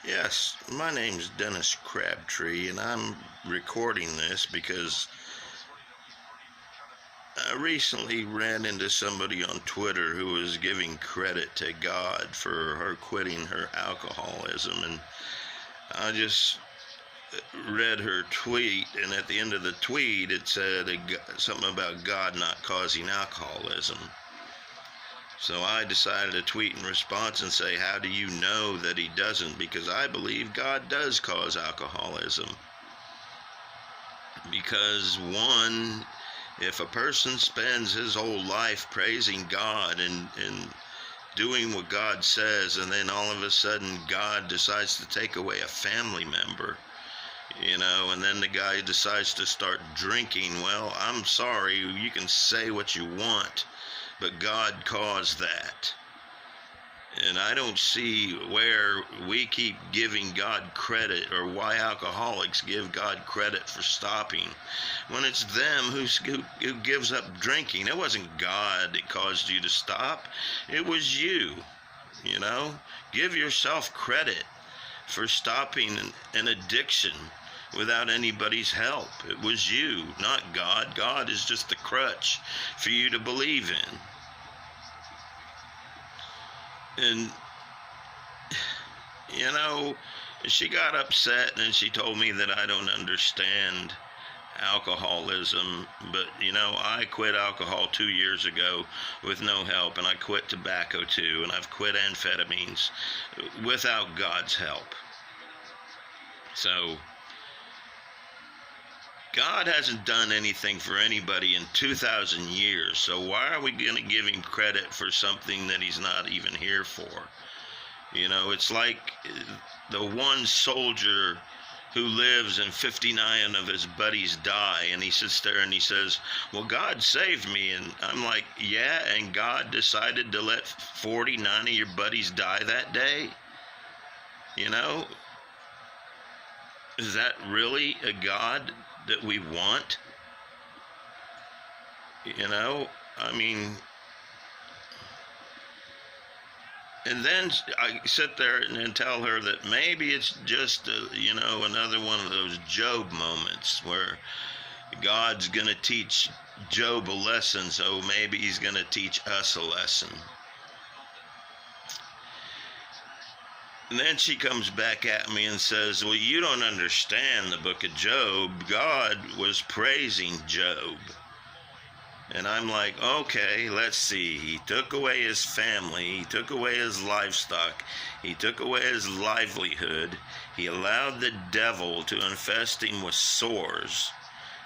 Yes, my name's Dennis Crabtree, and I'm recording this because I recently ran into somebody on Twitter who was giving credit to God for her quitting her alcoholism, and I just read her tweet, and at the end of the tweet it said something about God not causing alcoholism. So I decided to tweet in response and say, how do you know that he doesn't? Because I believe God does cause alcoholism. Because one, if a person spends his whole life praising God and doing what God says, and then all of a sudden God decides to take away a family member, and then the guy decides to start drinking, well, I'm sorry, you can say what you want, but God caused that. And I don't see where we keep giving God credit, or why alcoholics give God credit for stopping, when it's them who gives up drinking. It wasn't God that caused you to stop. It was you. Give yourself credit for stopping an addiction without anybody's help. It was you, not God. God is just the crutch for you to believe in. And, she got upset and she told me that I don't understand alcoholism. But, I quit alcohol 2 years ago with no help, and I quit tobacco too, and I've quit amphetamines without God's help. So, God hasn't done anything for anybody in 2,000 years, so why are we going to give him credit for something that he's not even here for? It's like the one soldier who lives and 59 of his buddies die, and he sits there and he says, well, God saved me. And I'm like, yeah, and God decided to let 49 of your buddies die that day? Is that really a God that we want? And then I sit there and tell her that maybe it's just another one of those Job moments where God's going to teach Job a lesson, so maybe he's going to teach us a lesson. And then she comes back at me and says, well, you don't understand the book of Job. God was praising Job. And I'm like, okay, let's see. He took away his family. He took away his livestock. He took away his livelihood. He allowed the devil to infest him with sores.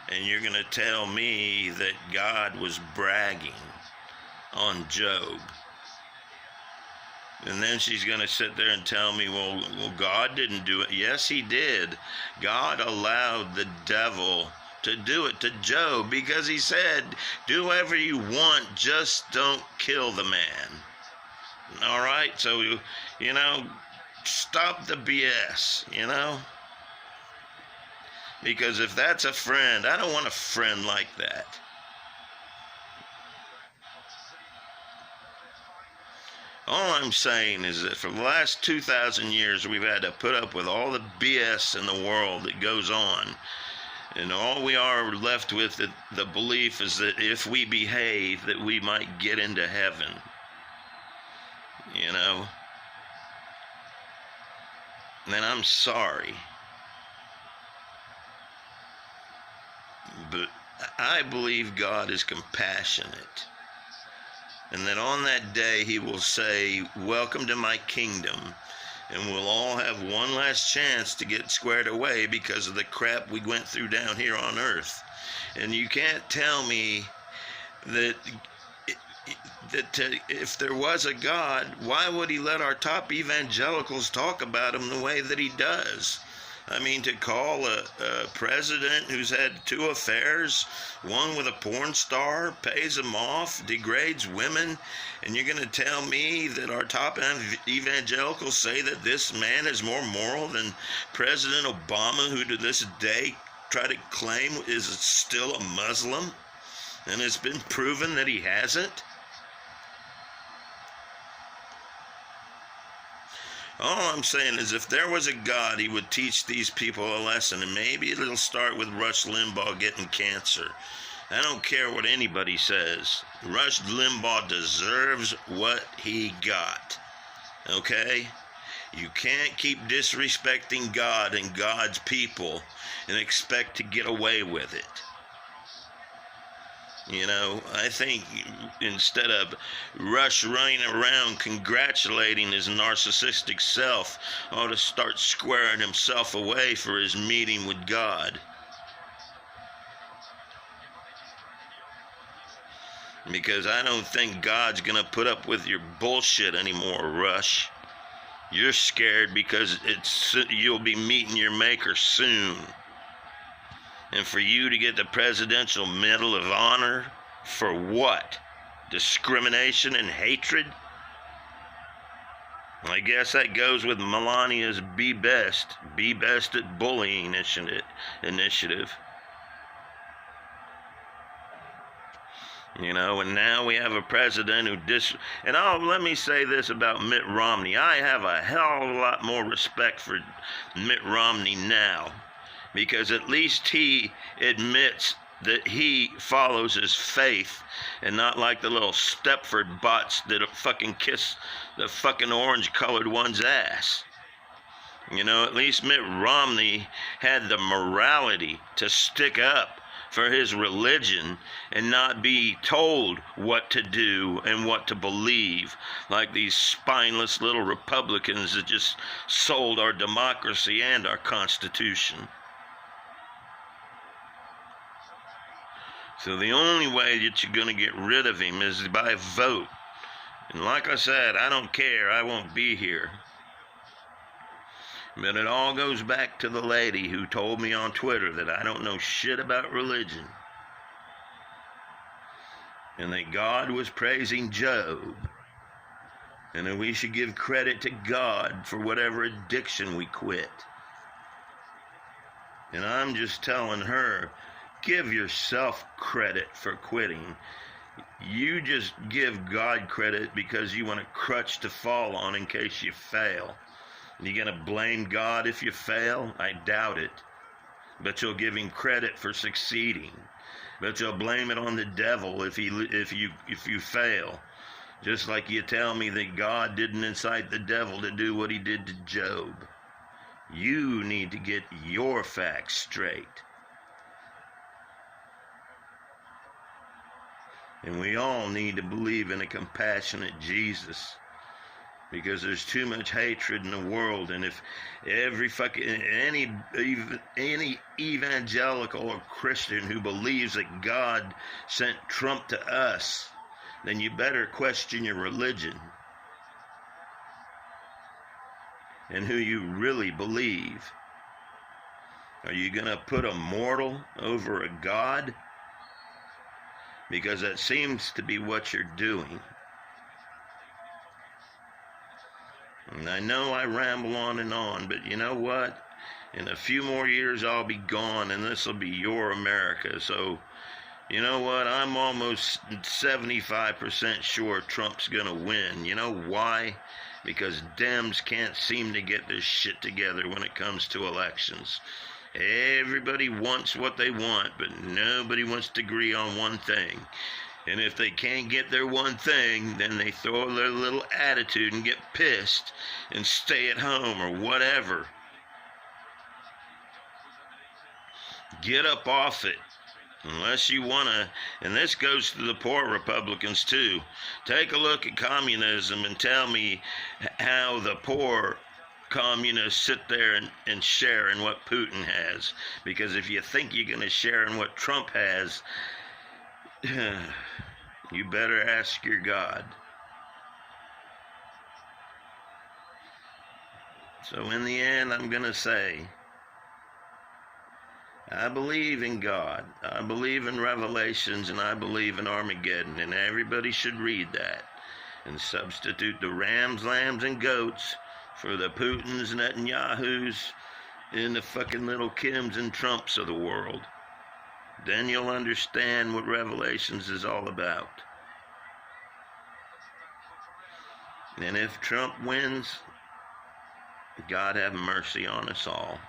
And you're going to tell me that God was bragging on Job? And then she's going to sit there and tell me, well, God didn't do it. Yes, he did. God allowed the devil to do it to Job because he said, do whatever you want, just don't kill the man. All right? So, stop the BS, Because if that's a friend, I don't want a friend like that. All I'm saying is that for the last 2,000 years, we've had to put up with all the BS in the world that goes on. And all we are left with, the belief is that if we behave, that we might get into heaven. And I'm sorry. But I believe God is compassionate. And that on that day he will say, welcome to my kingdom. And we'll all have one last chance to get squared away because of the crap we went through down here on earth. And you can't tell me that if there was a God, why would he let our top evangelicals talk about him the way that he does? I mean, to call a president who's had 2 affairs, one with a porn star, pays him off, degrades women, and you're going to tell me that our top evangelicals say that this man is more moral than President Obama, who to this day try to claim is still a Muslim, and it's been proven that he hasn't? All I'm saying is if there was a God, he would teach these people a lesson, and maybe it'll start with Rush Limbaugh getting cancer. I don't care what anybody says. Rush Limbaugh deserves what he got. Okay? You can't keep disrespecting God and God's people and expect to get away with it. You know, I think instead of Rush running around congratulating his narcissistic self, ought to start squaring himself away for his meeting with God. Because I don't think God's going to put up with your bullshit anymore, Rush. You're scared because you'll be meeting your maker soon. And for you to get the Presidential Medal of Honor, for what? Discrimination and hatred? I guess that goes with Melania's Be Best at Bullying initiative. You know, and now we have a president who let me say this about Mitt Romney. I have a hell of a lot more respect for Mitt Romney now, because at least he admits that he follows his faith and not like the little Stepford bots that fucking kiss the fucking orange-colored one's ass. You know, at least Mitt Romney had the morality to stick up for his religion and not be told what to do and what to believe like these spineless little Republicans that just sold our democracy and our Constitution. So the only way that you're going to get rid of him is by vote. And like I said, I don't care. I won't be here. But it all goes back to the lady who told me on Twitter that I don't know shit about religion. And that God was praising Job. And that we should give credit to God for whatever addiction we quit. And I'm just telling her, give yourself credit for quitting. You just give God credit because you want a crutch to fall on in case you fail. You gonna blame God if you fail? I doubt it. But you'll give him credit for succeeding. But you'll blame it on the devil if you fail. Just like you tell me that God didn't incite the devil to do what he did to Job. You need to get your facts straight. And we all need to believe in a compassionate Jesus, because there's too much hatred in the world. And if any evangelical or Christian who believes that God sent Trump to us, then you better question your religion and who you really believe. Are you going to put a mortal over a God? Because that seems to be what you're doing. And I know I ramble on, but you know what? In a few more years I'll be gone, and this will be your America. So, you know what? I'm almost 75% sure Trump's gonna win. You know why? Because Dems can't seem to get their shit together when it comes to elections. Everybody wants what they want, but nobody wants to agree on one thing. And if they can't get their one thing, then they throw their little attitude and get pissed and stay at home or whatever. Get up off it. Unless you want to, and this goes to the poor Republicans too. Take a look at communism and tell me how the poor communists sit there and share in what Putin has. Because if you think you're going to share in what Trump has, you better ask your God. So in the end, I'm going to say, I believe in God. I believe in Revelations, and I believe in Armageddon, and everybody should read that and substitute the rams, lambs, and goats for the Putins, Netanyahus, and the fucking little Kims and Trumps of the world. Then you'll understand what Revelations is all about. And if Trump wins, God have mercy on us all.